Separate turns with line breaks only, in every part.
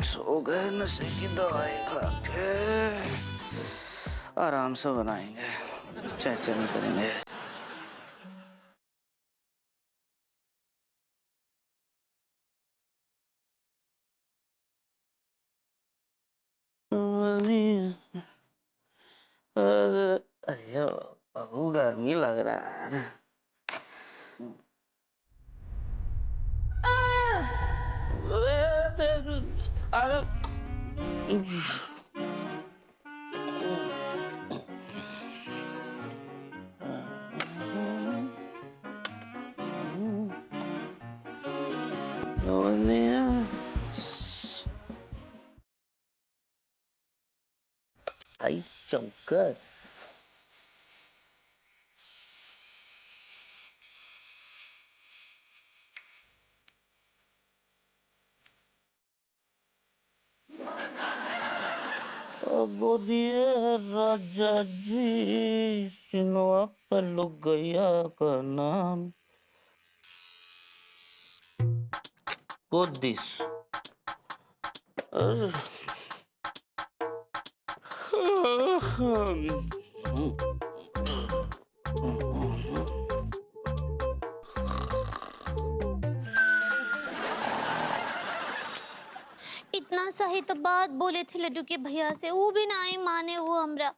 सो गए, नशे की दवाई खा के आराम से बनाएंगे, चेचा नहीं करेंगे। अरे बहु गर्मी लग रहा है। आई शंकर, बोलिए राजा जी, सिनवा पर लुक गया का नाम दिस।
इतना सही तो बात बोले थे लड्डू के भैया से, वो भी ना ही माने वो हमरा।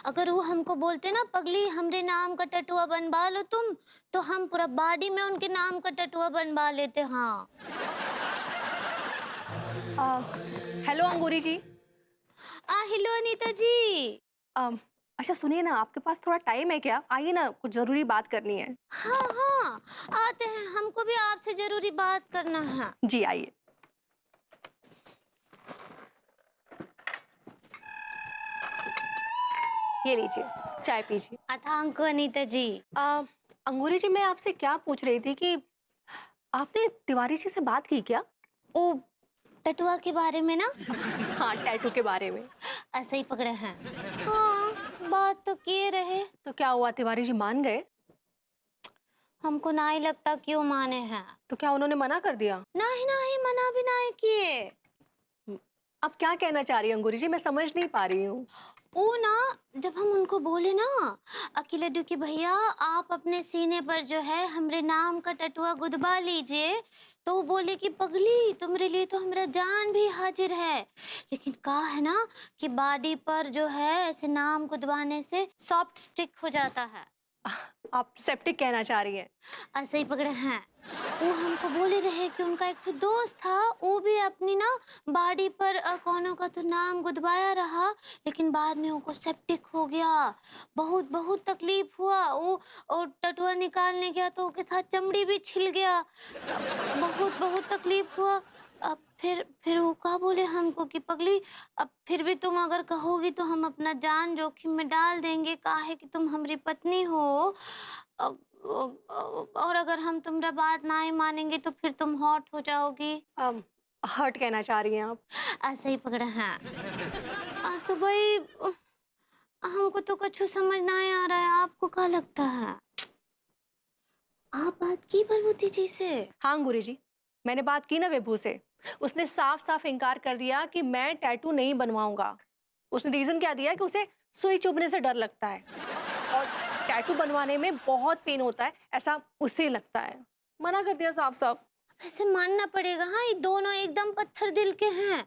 अगर वो हमको बोलते ना पगली हमरे नाम का टटुआ बनवा लो तुम, तो हम पूरा बॉडी में उनके नाम का टटुआ बनवा लेते। हाँ
हेलो अंगूरी जी।
हेलो अनीता जी।
अच्छा सुनिए ना, आपके पास थोड़ा टाइम है क्या? आइए ना, कुछ जरूरी बात करनी है।
हाँ हाँ आते हैं, हमको भी आपसे जरूरी बात करना है।
जी आइए। ये लीजिए, चाय पीजिए।
अथांको अनीता जी।
अंगूरी जी, मैं आपसे क्या पूछ रही थी कि आपने तिवारी जी से बात की क्या?
ओ टटुआ के बारे में ना?
हाँ, टैटू के बारे में।
ऐसे ही पकड़े हैं। हाँ बात तो किए रहे।
तो क्या हुआ, तिवारी जी मान गए?
हमको ना ही लगता क्यों माने हैं।
तो क्या उन्होंने मना कर दिया?
नहीं नहीं मना भी नहीं किए।
आप क्या कहना चाह रही हैं अंगूरी जी, मैं समझ नहीं पा रही हूँ।
वो ना जब हम उनको बोले ना लड्डू की भैया आप अपने सीने पर जो है हमरे नाम का टटुआ गुदवा लीजिए, तो वो बोले कि पगली तुम्हारे लिए तो हमारा जान भी हाजिर है, लेकिन कहा है ना कि बॉडी पर जो है ऐसे नाम गुदवाने से सॉफ्ट स्टिक हो जाता है।
आप सेप्टिक कहना चाह रही हैं?
ऐसे ही पकड़े हैं। वो हमको बोले रहे कि उनका एक तो दोस्त था, वो भी अपनी ना बॉडी पर कौनों का तो नाम गुदवाया रहा, लेकिन बाद में उनको सेप्टिक हो गया। बहुत बहुत तकलीफ हुआ। वो और टटुआ निकालने गया तो उसके साथ चमड़ी भी छिल गया। बहुत बहुत तकलीफ हुआ। अब फिर वो क्या बोले हमको कि पगली अब फिर भी तुम अगर कहोगी तो हम अपना जान जोखिम में डाल देंगे, काहे कि तुम हमारी पत्नी हो। अब और अगर हम तुम्हारा बात ना ही मानेंगे तो फिर तुम हॉट हो जाओगी।
हर्ट कहना चाह रही हैं आप?
ऐसे ही पकड़ा है। तो भाई हमको तो कुछ समझ ना ही आ रहा है, आपको क्या लगता है? आप बात की बलबूती जी से?
हाँ अंगूरी जी, मैंने बात की ना विभू से। उसने साफ साफ इनकार कर दिया कि मैं टैटू नहीं बनवाऊंगा। उसने रीजन क्या दिया कि उसे सुई चुभने से डर लगता है और टैटू बनवाने में बहुत पेन होता है, ऐसा उसे लगता है। मना कर दिया साफ साफ।
ऐसे मानना पड़ेगा। हाँ ये दोनों एकदम पत्थर दिल के हैं।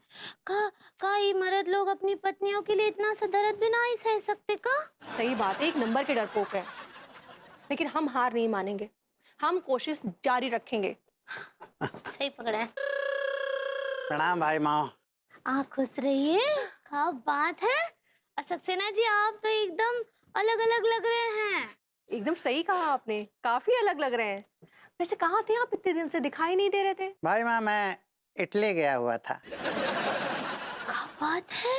का ये मर्द लोग अपनी पत्नियों के लिए इतना सा दर्द भी ना ही सह सकते का?
सही बात है, एक नंबर के डरपोक है, लेकिन हम हार नहीं मानेंगे, हम कोशिश जारी रखेंगे।
सही पकड़ा है।
प्रणाम भाई माओ।
आप खुश रहिए। क्या बात है सक्सेना जी, आप तो एकदम अलग अलग लग रहे हैं।
एकदम सही कहा आपने, काफी अलग लग रहे हैं। वैसे कहाँ थे आप, इतने दिन से दिखाई नहीं दे रहे थे?
भाई माँ मैं इटली गया हुआ था।
क्या बात है?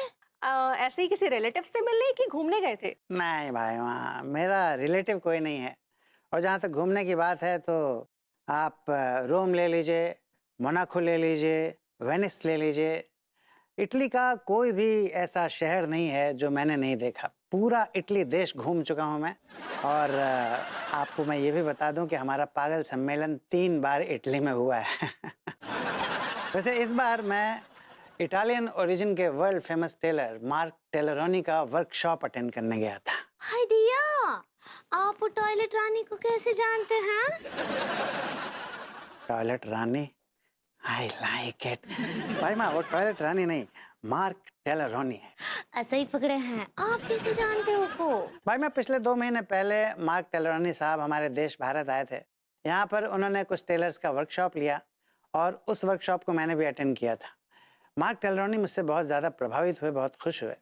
ऐसे ही किसी रिलेटिव से मिलने कि घूमने गए थे?
नहीं भाई माँ, मेरा रिलेटिव कोई नहीं है। और जहाँ तक घूमने की बात है तो आप रोम ले लीजिए, मोनाको ले लीजिए, वेनिस ले लीजिए। इटली का कोई भी ऐसा शहर नहीं है जो मैंने नहीं देखा। पूरा इटली देश घूम चुका हूँ मैं। और आपको मैं ये भी बता दूं कि हमारा पागल सम्मेलन 3 बार इटली में हुआ है। वैसे इस बार मैं इटालियन ओरिजिन के वर्ल्ड फेमस टेलर मार्क टेलरोनी का वर्कशॉप अटेंड करने गया था।
हाय दिया, आप वो टॉयलेट रानी को कैसे जानते हैं?
Toilet Rani, I like it. भाई माँ, वो टॉयलेट रानी नहीं, मार्क टेलरोनी है।
ऐसे ही पकड़े हैं। आप कैसे जानते हो को?
भाई मैं पिछले 2 महीने पहले मार्क टेलरोनी साहब हमारे देश भारत आए थे। यहाँ पर उन्होंने कुछ टेलर्स का वर्कशॉप लिया और उस वर्कशॉप को मैंने भी अटेंड किया था। मार्क टेलरोनी मुझसे बहुत ज़्यादा प्रभावित हुए, बहुत खुश हुए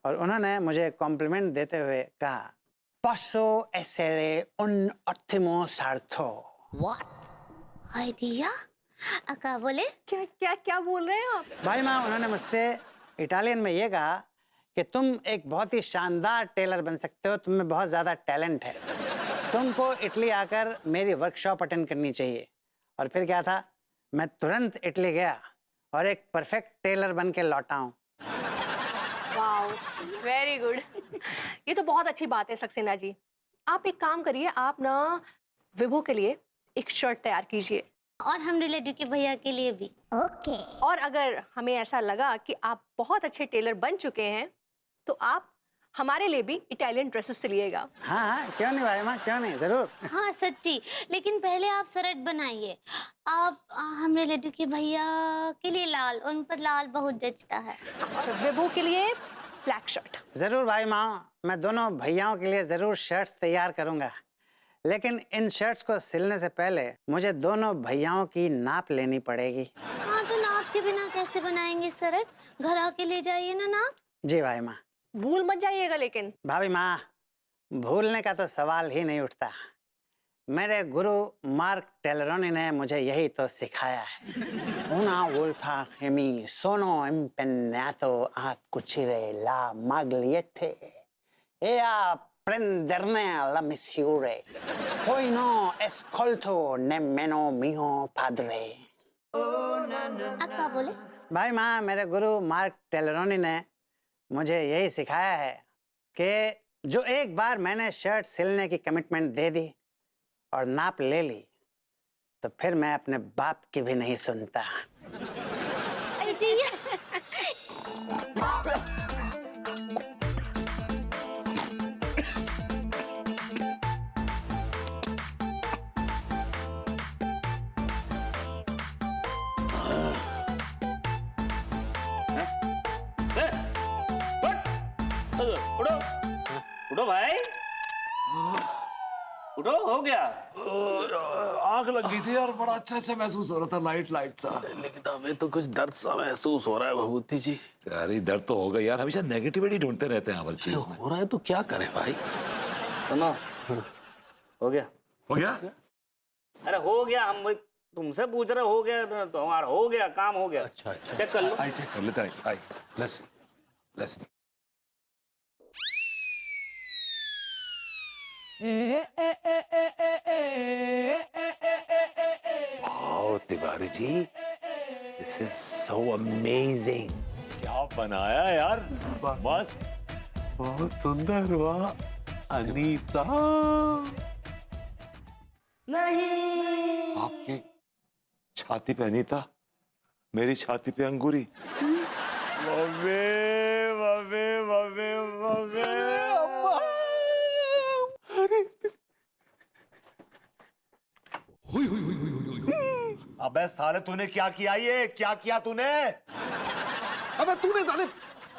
और उन्होंने मुझे कॉम्प्लीमेंट देते हुए कहा, पोसो एसेरे उन ओttimo sarto।
हाय दिया, अका बोले?
क्या क्या क्या बोल रहे हैं आप?
भाई माँ, उन्होंने मुझसे इटालियन में ये कहा कि तुम एक बहुत ही शानदार टेलर बन सकते हो, तुम में बहुत ज़्यादा टैलेंट है, तुमको इटली आकर मेरी वर्कशॉप अटेंड करनी चाहिए। और फिर क्या था, मैं तुरंत इटली गया और एक परफेक्ट टेलर बन के लौटा हूँ।
Wow, very good. ये तो बहुत अच्छी बात है सक्सेना जी। आप एक काम करिए, आप ना विभू के लिए एक शर्ट तैयार कीजिए
और हम रिलेटिव के भैया के लिए भी। ओके।
और अगर हमें ऐसा लगा कि आप बहुत अच्छे टेलर बन चुके हैं तो आप हमारे लिए भी इटालियन ड्रेसेस सिलिएगा।
हाँ हाँ, क्यों नहीं भाई माँ, क्यों नहीं, ज़रूर।
हाँ सच्ची, लेकिन पहले आप शर्ट बनाइए। आप हम रिलेटिव के भैया के लिए लाल, उन पर लाल बहुत जचता है।
और विभू के लिए ब्लैक शर्ट।
ज़रूर भाई माँ, मैं दोनों भैयाओं के लिए ज़रूर शर्ट्स तैयार करूँगा, लेकिन इन शर्ट्स को सिलने से पहले मुझे दोनों भैयाओं की नाप लेनी पड़ेगी।
हाँ तो नाप के बिना कैसे बनाएंगे शर्ट? घर आके ले जाइए ना नाप।
जी भाई माँ।
भूल मत जाइएगा लेकिन।
भाभी माँ, भूलने का तो सवाल ही नहीं उठता। मेरे गुरु मार्क टेलरोनी ने मुझे यही तो सिखाया है। Una volta che mi sono impegnato a cucire la magliette e a prenderne la misure, poi no ascolto nemmeno mio padre।
अक्का बोले?
भाई माँ, मेरे गुरु मार्क टेलरोनी ने मुझे यही सिखाया है कि जो एक बार मैंने शर्ट सिलने की कमिटमेंट दे दी और नाप ले ली, तो फिर मैं अपने बाप की भी नहीं सुनता।
अरे दिया।
उठो उठो भाई, उठो, हो गया।
आग लग गई थी यार, बड़ा अच्छा अच्छा महसूस हो रहा था, लाइट सा।
लेकिन हमें तो कुछ दर्द सा महसूस हो रहा है भभूति जी।
अरे दर्द तो होगा यार, हमेशा नेगेटिविटी ढूंढते रहते हैं हर चीज में।
हो रहा है तो क्या करें भाई।
सुनो, हो गया।
हो गया?
अरे हो गया, हम वही तुमसे पूछ रहे, हो गया तो हमारा हो गया, काम हो गया।
अच्छा अच्छा,
चेक कर लो।
आई चेक कर लेते हैं। I let's
wow Tiwari ji, this is so amazing.
क्या बनाया यार, मस्त,
बहुत सुंदर हुआ अनीता।
आपकी छाती पे अनीता, मेरी छाती पे अंगूरी। बाबे बाबे बाबे बाबे, अम्मा।
अबे साले तूने क्या किया, ये क्या किया तूने?
अबे तूने जाने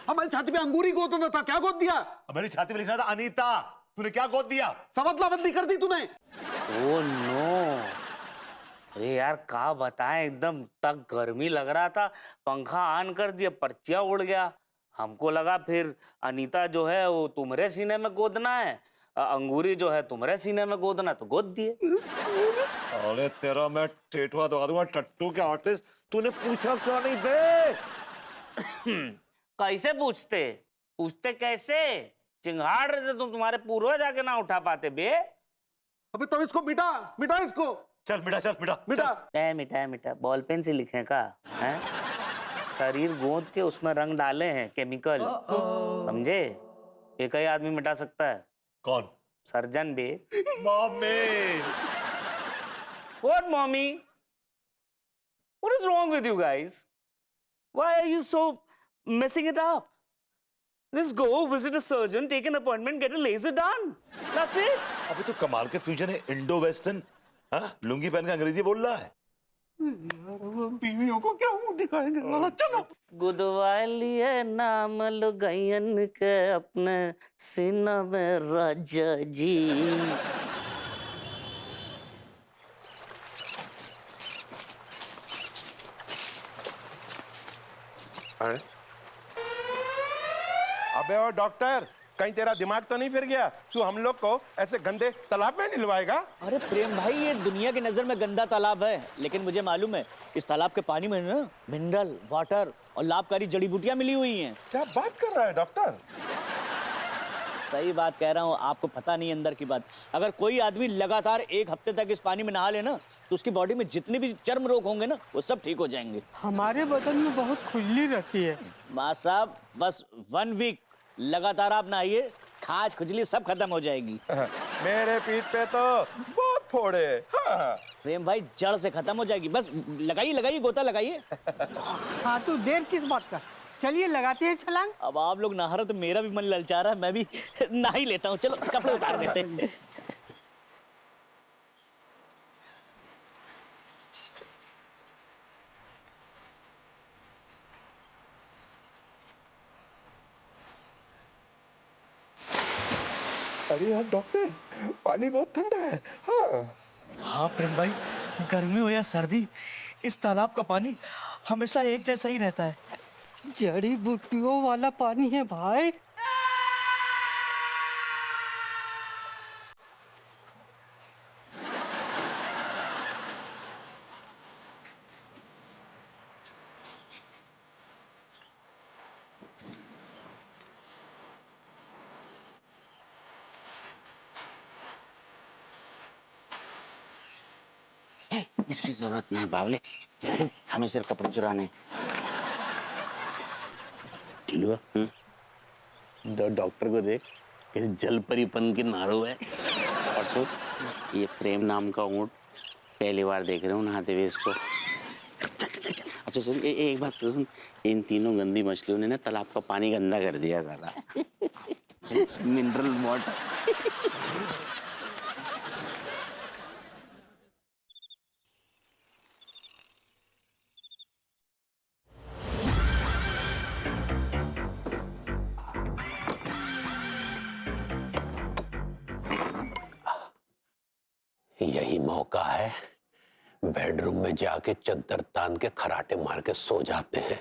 हमारी छाती पे अंगूरी गोदना था, क्या गोद दिया?
मेरी छाती पे लिखना था अनीता, तूने क्या गोद दिया?
समझला बदली कर दी तूने।
ओ नो, अरे यार का बताएं, एकदम तक गर्मी लग रहा था, पंखा ऑन कर दिया, पर्चिया उड़ गया। हमको लगा फिर अनीता जो है वो तुम्हारे सीने में गोदना है, अंगूरी जो है तुम्हारे सीने में गोदना, तो गोद दिए।
साले तेरा मैं टेटुआ दबा दूंगा, टट्टू के आर्टिस्ट। तूने पूछा क्यों नहीं बे?
कैसे पूछते, पूछते कैसे? चिंगाड़ रहे थे तुम, तुम्हारे पूर्वज आके ना उठा पाते बे।
अबे तब इसको मिटा मिटा इसको।
चल मिटा, चल मिटा,
मिटा।
ए मिटा मिटा, बॉल पेन से लिखे का है? शरीर गोद के उसमें रंग डाले हैं केमिकल, समझे? एक ही आदमी मिटा सकता है।
कौन?
सर्जन बे।
Mummy.
What mummy? What What is wrong with you guys? Why are you so messing it up? Just go visit a surgeon, take an appointment, get a laser done. That's it.
अबे तो कमाल के fusion है, Indo western. हाँ, लुंगी पहन के अंग्रेजी बोल रहा है।
बीवियों को क्या मुंह दिखाएंगे साला, चलो।
गुदवालिए नाम लुगायन के अपने सीना में राजा जी।
अबे ओ डॉक्टर, कहीं तेरा दिमाग तो नहीं फिर गया? तू हम लोग को ऐसे गंदे तालाब में निलवाएगा?
अरे प्रेम भाई, ये दुनिया की नजर में गंदा तालाब है, लेकिन मुझे मालूम है इस तालाब के पानी में ना मिनरल वाटर और लाभकारी जड़ी बूटियां मिली हुई हैं।
क्या बात कर रहा है डॉक्टर?
सही बात कह रहा हूँ, आपको पता नहीं अंदर की बात। अगर कोई आदमी लगातार 1 हफ्ते तक इस पानी में नहा ले ना, तो उसकी बॉडी में जितने भी चर्म रोग होंगे ना, वो सब ठीक हो जाएंगे।
हमारे बदन में बहुत खुजली रहती है।
माँ साहब, बस 1 वीक लगातार आप नहाइए, खाज खुजली सब खत्म हो जाएगी।
मेरे पीठ पे तो बहुत फोड़े। हाँ।
प्रेम भाई, जड़ से खत्म हो जाएगी। बस लगाइए लगाइए, गोता लगाइए।
हाँ, तू देर किस बात का? चलिए लगाते हैं छलांग।
अब आप लोग नहा रहे तो मेरा भी मन ललचा रहा है, मैं भी नहा ही लेता हूँ। चलो कपड़े उतार देते हैं।
अरे यार डॉक्टर, पानी बहुत ठंडा है। हाँ।
हाँ प्रेम भाई, गर्मी हो या सर्दी, इस तालाब का पानी हमेशा एक जैसा ही रहता है।
जड़ी बूटियों वाला पानी है भाई।
इसकी जरूरत नहीं बावले, हमें सिर्फ कपड़े चुराने। टिलुआ, डॉक्टर को देख, कैसे जल परीपन की नारो है। और सोच, ये प्रेम नाम का ऊँट पहली बार देख रहे हो नहाते हुए इसको। अच्छा सुन, एक बात तो सुन, इन तीनों गंदी मछलियों ने ना तालाब का पानी गंदा कर दिया साला। Mineral water. यही मौका है, बेडरूम में जाके चद्दर तान के खराटे मार के सो जाते हैं,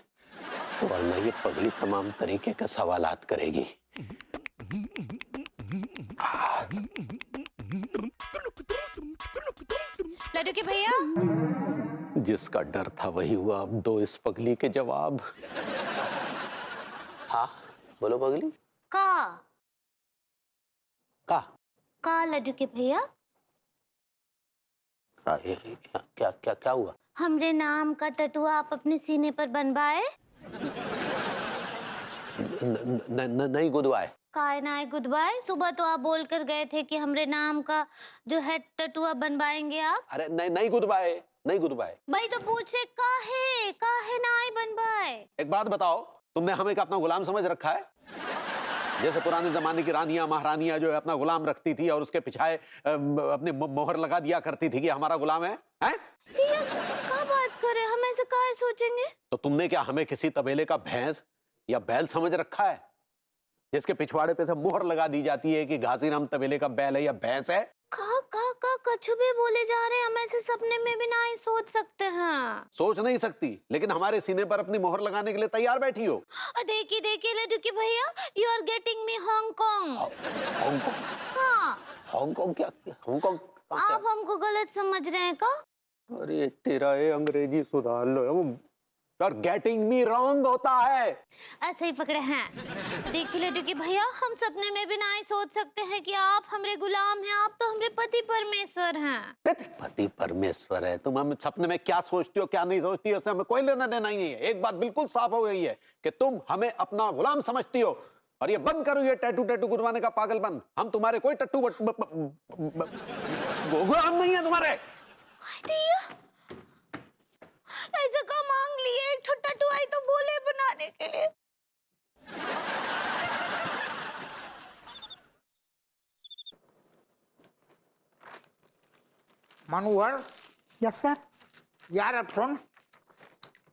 वरना ये पगली तमाम तरीके के सवालात करेगी।
लड्डू के भैया,
जिसका डर था वही हुआ, अब दो इस पगली के जवाब। हाँ बोलो पगली।
का
का
लड्डू के भैया,
क्या क्या क्या हुआ?
हमरे नाम का टटुआ आप अपने सीने पर बनवाए?
नहीं गुदवाए।
काय नाय गुदवाए? सुबह तो आप बोल कर गए थे कि हमरे नाम का जो है टटुआ बनवाएंगे आप।
अरे नहीं गुदवाए, नहीं गुदवाए।
भाई तो पूछ रहे काहे नाय बनवाए?
एक बात बताओ, तुमने हमें क्या अपना गुलाम समझ रखा है? जैसे पुराने जमाने की रानियां महारानियां जो है अपना गुलाम रखती थी और उसके पिछाए अपने मोहर लगा दिया करती थी कि हमारा गुलाम है?
क्या बात करे, हम ऐसे काहे सोचेंगे?
तो तुमने क्या हमें किसी तबेले का भैंस या बैल समझ रखा है, जिसके पिछवाड़े पे से मोहर लगा दी जाती है कि घासीराम तबेले का बैल है या भैंस है?
कछु भी बोले जा रहे हैं, हम ऐसे सपने में भी नहीं सोच सकते हैं।
सोच नहीं सकती, लेकिन हमारे सीने पर अपनी मोहर लगाने के लिए तैयार बैठी हो।
देखिए लड्डू के भैया, you are getting me Hong Kong.
Hong Kong?
हाँ।
हांगकांग क्या? हांगकांग
आप हमको गलत समझ रहे हैं का?
अरे तेरा ये अंग्रेजी सुधार लो, यार गेटिंग मी रॉन्ग होता है।
ऐसे ही पकड़े हैं। देखिए लड्डू के भैया, हम सपने में भी नहीं सोच सकते हैं कि आप हमरे गुलाम हैं, आप तो हमरे पति परमेश्वर हैं।
पति परमेश्वर है, तुम हम सपने में क्या सोचती हो क्या नहीं सोचती हो, उससे हमें कोई लेना देना ही नहीं है। एक बात बिल्कुल साफ हो गई है कि तुम हमें अपना गुलाम समझती हो, और ये बंद करो ये टैटू गुदवाने का पागलपन। हम तुम्हारे कोई टट्टू गुलाम नहीं है तुम्हारे।
ऐसा
के लिए।
मनोहर,
यस सर।
यार अब सुन।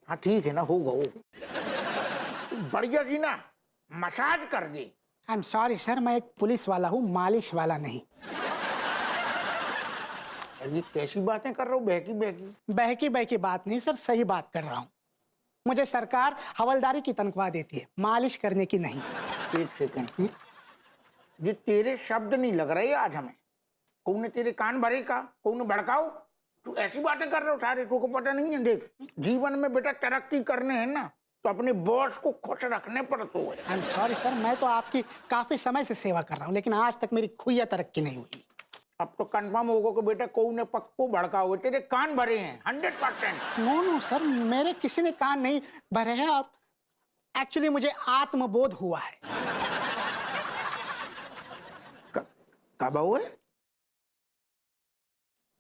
हाँ ठीक है ना, होगा होगा। बढ़िया जी ना मसाज कर दे।
आई एम सॉरी सर, मैं एक पुलिस वाला हूँ, मालिश वाला नहीं।
ये कैसी बातें कर रहा हूँ, बहकी बहकी।
बहकी बहकी बात नहीं सर, सही बात कर रहा हूँ। मुझे सरकार हवलदारी की तनख्वाह देती है, मालिश करने की नहीं।
एक सेकंड, ये तेरे शब्द नहीं लग रहे आज हमें। कौन ने तेरे कान भरे का, कौन ने भड़काओ? तू ऐसी बातें कर रहे हो सारे, तुमको पता नहीं है? देख, जीवन में बेटा तरक्की करने हैं ना तो अपने बॉस को खुश रखने पड़ते हो।
आई एम सॉरी सर, मैं तो आपकी काफी समय से सेवा कर रहा हूँ, लेकिन आज तक मेरी खुइया तरक्की नहीं हुई।
अब तो कंफर्म होगा कि बेटा कौन ने पक्को भड़काओ, तेरे कान भरे हैं 100%।
नो नो सर, मेरे किसी ने कान नहीं भरे हैं। और एक्चुअली मुझे आत्मबोध हुआ है।
कब हुए?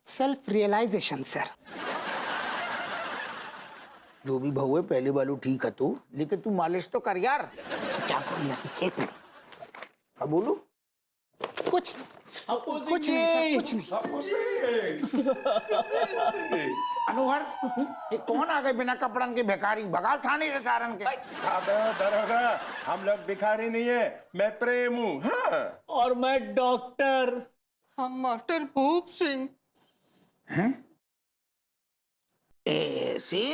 Self realisation sir.
जो भी भाव है पहले वालों ठीक है तू, लेकिन तू मालिश तो कर यार।
खेत में
अब बोलू
कुछ कुछ नहीं सर, कुछ नहीं।
अनुहर, ये कौन आ गए बिना कपड़न के भिखारी? भगा थाने से सारन के।
दरोगा, हम लोग भिखारी नहीं है, मैं प्रेम हूँ। हाँ।
और मैं डॉक्टर।
हम मास्टर भूप सिंह।
हैं? ऐसे?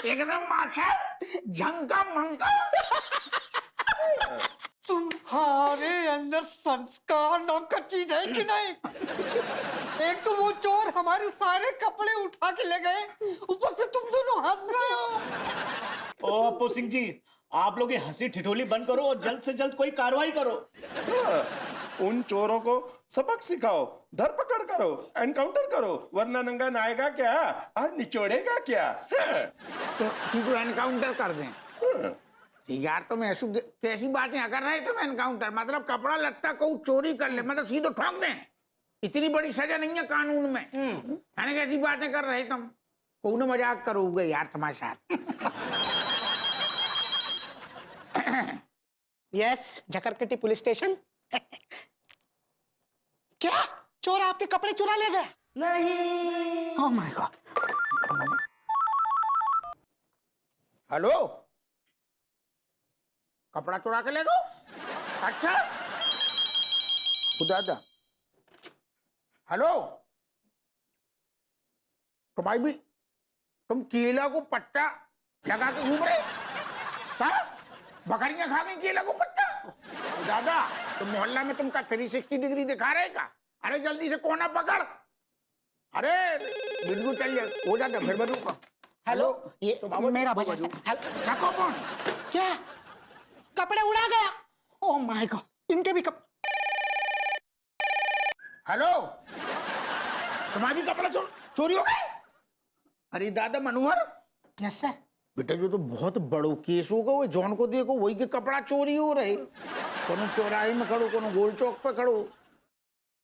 एकदम माशा झंका मंका।
तुम्हारे अंदर संस्कार नाम का चीज है कि नहीं? एक तो वो चोर हमारे सारे कपड़े उठा के ले गए, ऊपर से तुम दोनों हंस रहे हो।
ओ अपू सिंह जी, आप लोग ये हंसी ठिठोली बंद करो और जल्द से जल्द कोई कार्रवाई करो।
उन चोरों को सबक सिखाओ, धरपकड़ करो, एनकाउंटर करो, वरना नंगा नाएगा क्या और निचोड़ेगा क्या?
तो तुझको एनकाउंटर कर दें? यार तुम ऐसी कैसी बातें कर रहे तुम? एनकाउंटर मतलब कपड़ा लगता को चोरी कर ले, मतलब सीधे ठोक दें? इतनी बड़ी सजा नहीं है कानून में। यानी कैसी बातें कर रहे तुम? कौन मजाक करोगे यार तुम्हारे साथ?
Yes, Jhakarkati police station. क्या चोर आपके कपड़े चुरा ले गया? नहीं। Oh my God.
हेलो, कपड़ा चुरा के ले गो? अच्छा खुदा। हेलो, तो भाई भी तुम केला को पट्टा लगा के घूम रहे? हाँ? बकरियां खा गई केला को पट्टा? दादा, तुम मोहल्ला में तुमका 360 डिग्री दिखा रहे का? अरे जल्दी से कोना पकड़। अरे बिल्कुल चल जाए, हो जाता फिर बदलूंगा। हेलो,
ये
तो बाबू
मेरा
बाबू
बजा।
रखो फोन।
क्या कपड़े उड़ा गया? ओह माय गॉड, इनके भी
हेलो, तुम्हारी कपड़ा चोरी हो गए? अरे दादा मनोहर।
Yes sir.
बेटा जो तो बहुत बड़ो केस होगा, वो जॉन को देखो, वही के कपड़ा चोरी हो रहे। कोनो चौराहे में खड़ो, कोनो गोल चौक पे खड़ो।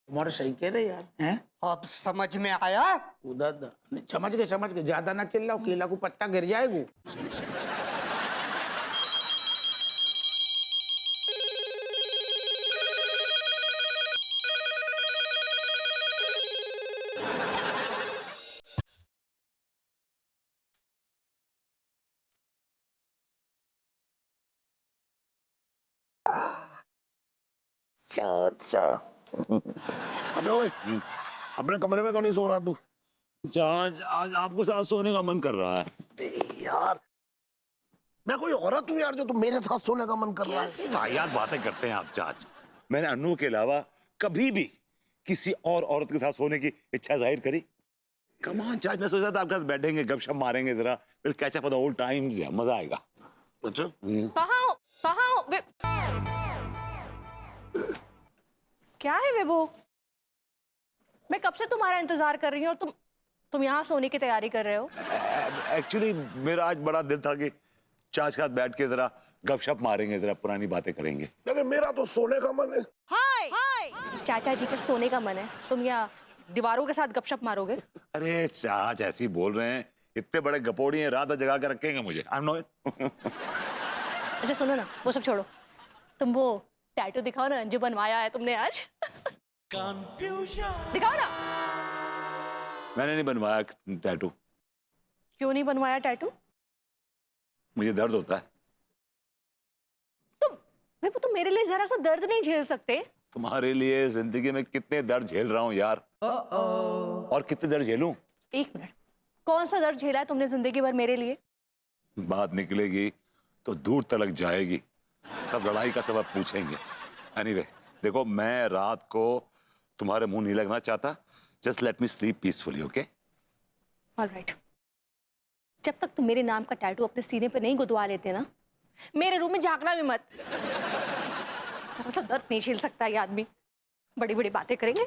तुम्हारे सही कह रहे यार। हैं?
अब समझ में आया?
दादा समझ गए, ज्यादा ना चिल्लाओ, केला को पत्ता गिर जाएगा।
अच्छा अबे ओए, अपने कमरे में तो नहीं सो रहा तू? आज आज आपको साथ सोने का मन कर रहा है
यार। मैं कोई औरत हूँ यार जो तुम मेरे साथ सोने का मन कर रहा है?
हाँ यार, बातें करते हैं आप चाच। मैंने अनु के अलावा कभी भी किसी और औरत के साथ सोने की इच्छा जाहिर करी? कम ऑन चाच, मैं सोचा था आपके साथ बैठेंगे, गपशप मारेंगे, जरा फिर catch up on the old times, मजा आएगा। अच्छा
कहाँ क्या है विभू? मैं कब से तुम्हारा इंतजार कर रही हूँ और तुम यहाँ सोने की तैयारी कर रहे हो?
एक्चुअली मेरा आज बड़ा दिल था कि चाच के साथ बैठ के जरा गपशप मारेंगे, जरा पुरानी बातें करेंगे।
लेकिन मेरा तो सोने का मन है।
हाय
चाचा जी का सोने का मन है, तुम यहाँ दीवारों के साथ गपशप मारोगे?
अरे चाच ऐसे ही बोल रहे हैं, इतने बड़े गपोड़ी हैं, रात जगा के रखेंगे मुझे। I know it.
अच्छा सुनो ना, वो सब छोड़ो, तुम वो टैटू दिखाओ ना जो बनवाया है तुमने आज। दिखाओ ना।
मैंने नहीं बनवाया टैटू।
क्यों नहीं बनवाया टैटू?
मुझे दर्द होता है।
तुम मेरे लिए जरा सा दर्द नहीं झेल सकते?
तुम्हारे लिए जिंदगी में कितने दर्द झेल रहा हूँ यार। और कितने दर्द झेलूं?
एक मिनट, कौन सा दर्द झेला है तुमने जिंदगी भर मेरे लिए?
बात निकलेगी तो दूर तलक जाएगी, सब लड़ाई का सबब पूछेंगे। एनीवे, देखो मैं रात को तुम्हारे मुंह नहीं लगना चाहता। Just let me sleep peacefully, okay?
Alright. जब तक तुम मेरे नाम का टैटू अपने सीने पे नहीं गुदवा लेते ना, मेरे रूम में झांकना भी मत। जरा सा दर्द नहीं झेल सकता ये आदमी, बड़ी बड़ी बातें करेंगे।